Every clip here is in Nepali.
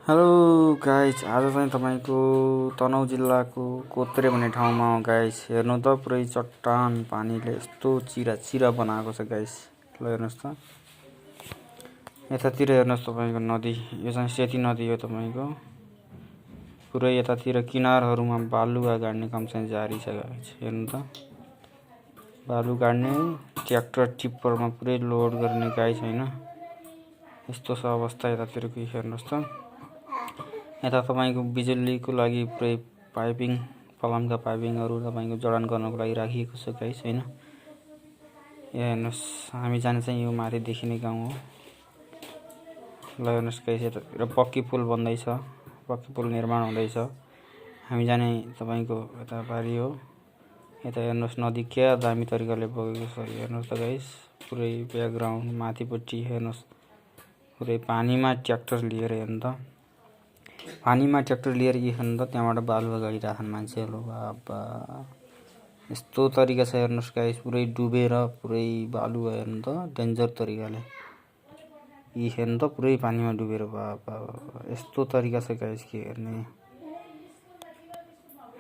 हेलो गाइज, आज चाहिँ तपाईँको तनहुँ जिल्लाको कोत्रे भन्ने ठाउँमा हो गाइस। हेर्नु त पुरै चट्टान पानीले यस्तो चिरा बनाएको छ गाइस। ल हेर्नुहोस् त, यतातिर हेर्नुहोस् तपाईँको नदी। यो चाहिँ सेती नदी हो तपाईँको। पुरै यतातिर किनारहरूमा बालुवा गाड्ने काम चाहिँ जारी छ गाइस। हेर्नु त, बालु गाड्ने ट्र्याक्टर टिप्परमा पुरै लोड गर्ने गाइस हैन। यस्तो छ अवस्था यतातिरको। हेर्नुहोस् त, यता तपाईँको बिजुलीको लागि पुरै पाइपिङ, पलमका पाइपिङहरू तपाईँको जडान गर्नको लागि राखिएको छ गाइस हैन। यहाँ हेर्नुहोस्, हामी जाने चाहिँ यो माथि देखिने गाउँ हो। ल हेर्नुहोस् गाइस, यतातिर पक्की पुल बन्दैछ, पक्की पुल निर्माण हुँदैछ। हामी जाने तपाईँको यता बारी हो। यता हेर्नुहोस् नदी क्या दामी तरिकाले बगेको छ। हेर्नुहोस् त गाइस, पुरै ब्याकग्राउन्ड माथिपट्टि हेर्नुहोस्, पुरै पानीमा ट्र्याक्टर लिएर। हेर्नु त, पानीमा ट्र्याक्टर लिएर हेर्नु त, त्यहाँबाट बालुवा गाडिराखन् मान्छेहरू। बाबा यस्तो तरिका छ। हेर्नुहोस् गाइस, पुरै डुबेर पुरै बालुवा। हेर्नु त, डेन्जर तरिकाले हेर्नु त, पुरै पानीमा डुबेर। बाबा यस्तो तरिका छ गाइस के हेर्ने।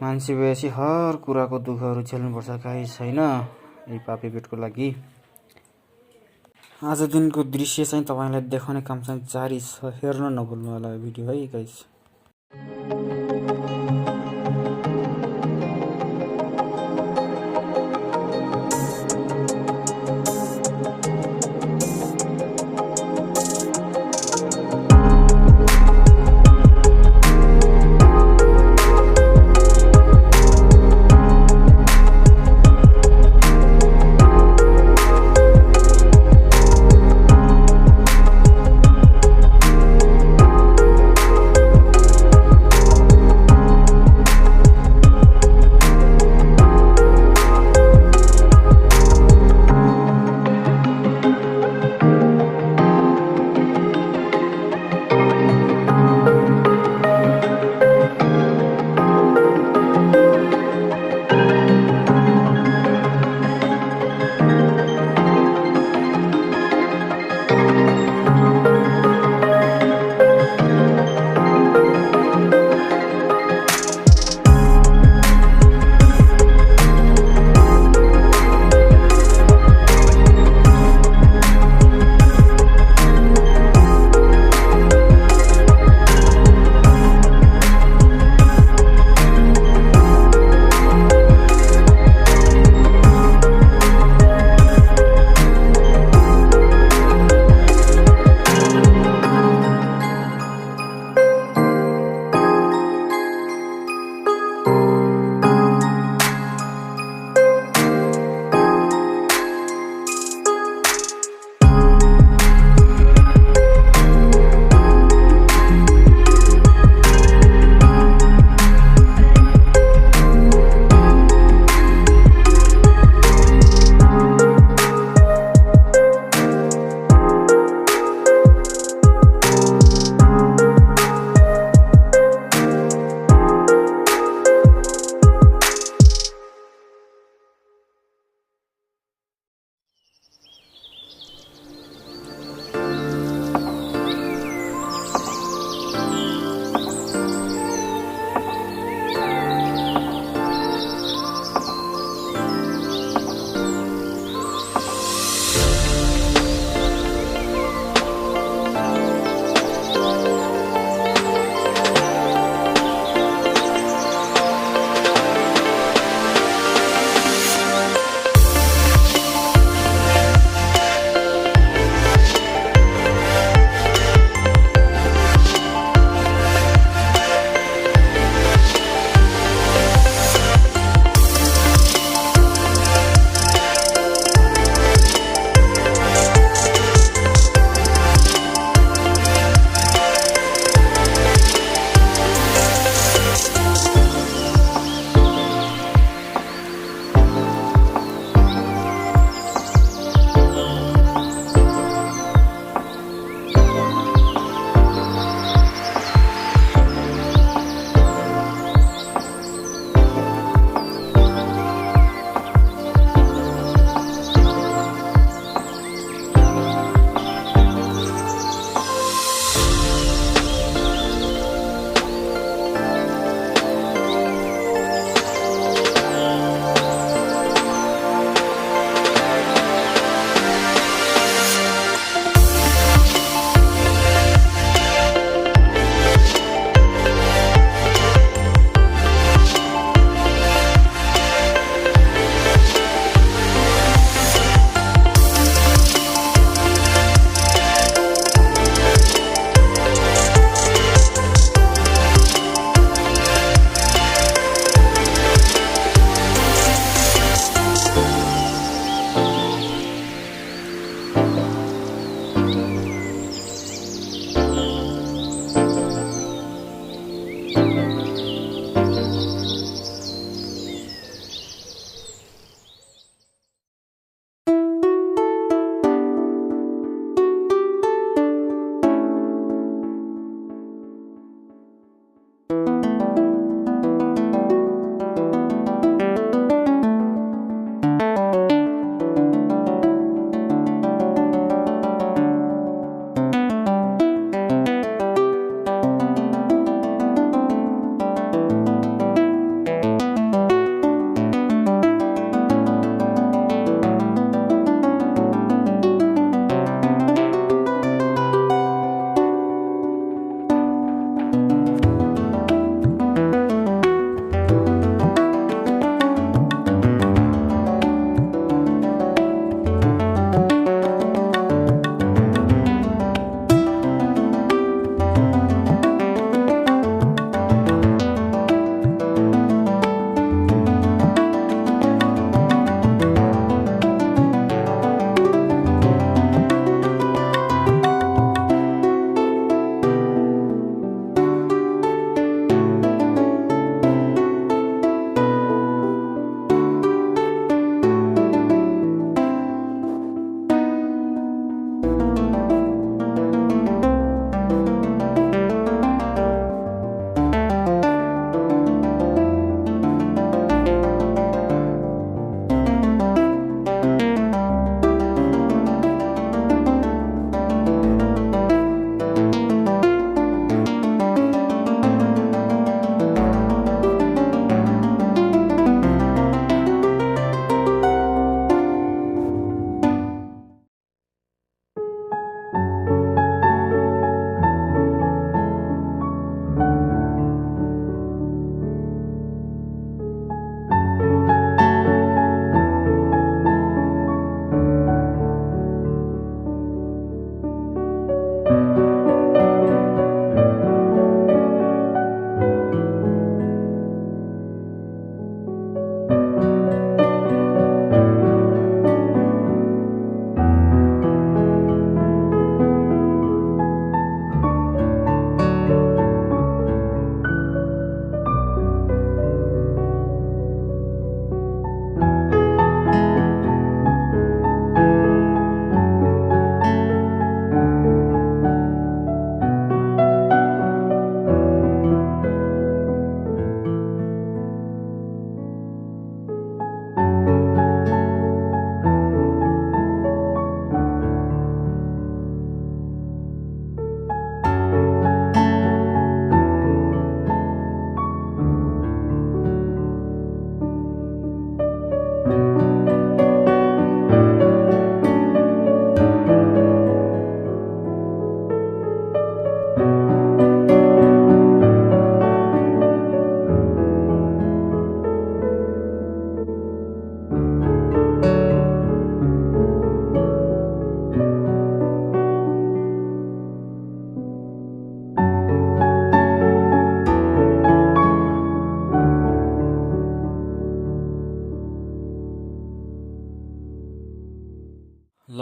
मान्छे भएपछि हर कुराको दुःखहरू झेल्नुपर्छ गाइस हैन, यही पापी पेटको लागि। आज दिनको दृश्य चाहिँ तपाईँलाई देखाउने काम चाहिँ जारी छ। हेर्न नभुल्नु होला भिडियो है गाइस।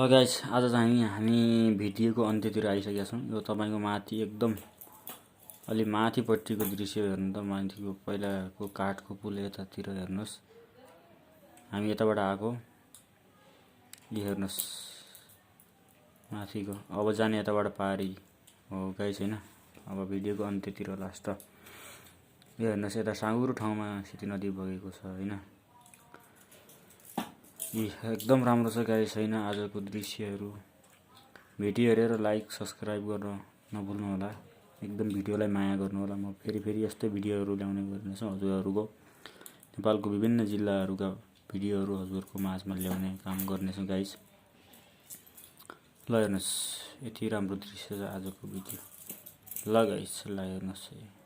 ल गाइस आज चाहिँ हामी भिडियोको अन्त्यतिर आइसकेका छौँ। यो तपाईँको माथि एकदम अलि माथिपट्टिको दृश्य हेर्नु त, माथिको पहिलाको काठको पुल यतातिर हेर्नुहोस्। हामी यताबाट आएको, यो हेर्नुहोस् माथिको। अब जाने यताबाट पारी हो गाइस होइन। अब भिडियोको अन्त्यतिर लास्ट यो हेर्नुहोस्, यता साँगुरो ठाउँमा सेती नदी बगेको छ होइन। यी एकदम राम्रो छ गाइस होइन आजको दृश्यहरू। भिडियो हेरेर लाइक सब्सक्राइब गर्न नभुल्नु होला। एकदम भिडियोलाई माया गर्नु होला। म फेरि यस्तै भिडियोहरू ल्याउने गर्नेछु हजुरहरूको। नेपालको विभिन्न जिल्लाहरूका भिडियोहरू हजुरको माझमा ल्याउने काम गर्नेछु गाइस। ल हेर्नुहोस् यति राम्रो दृश्य छ आजको भिडियो। ल गाइस ल हेर्नुहोस्।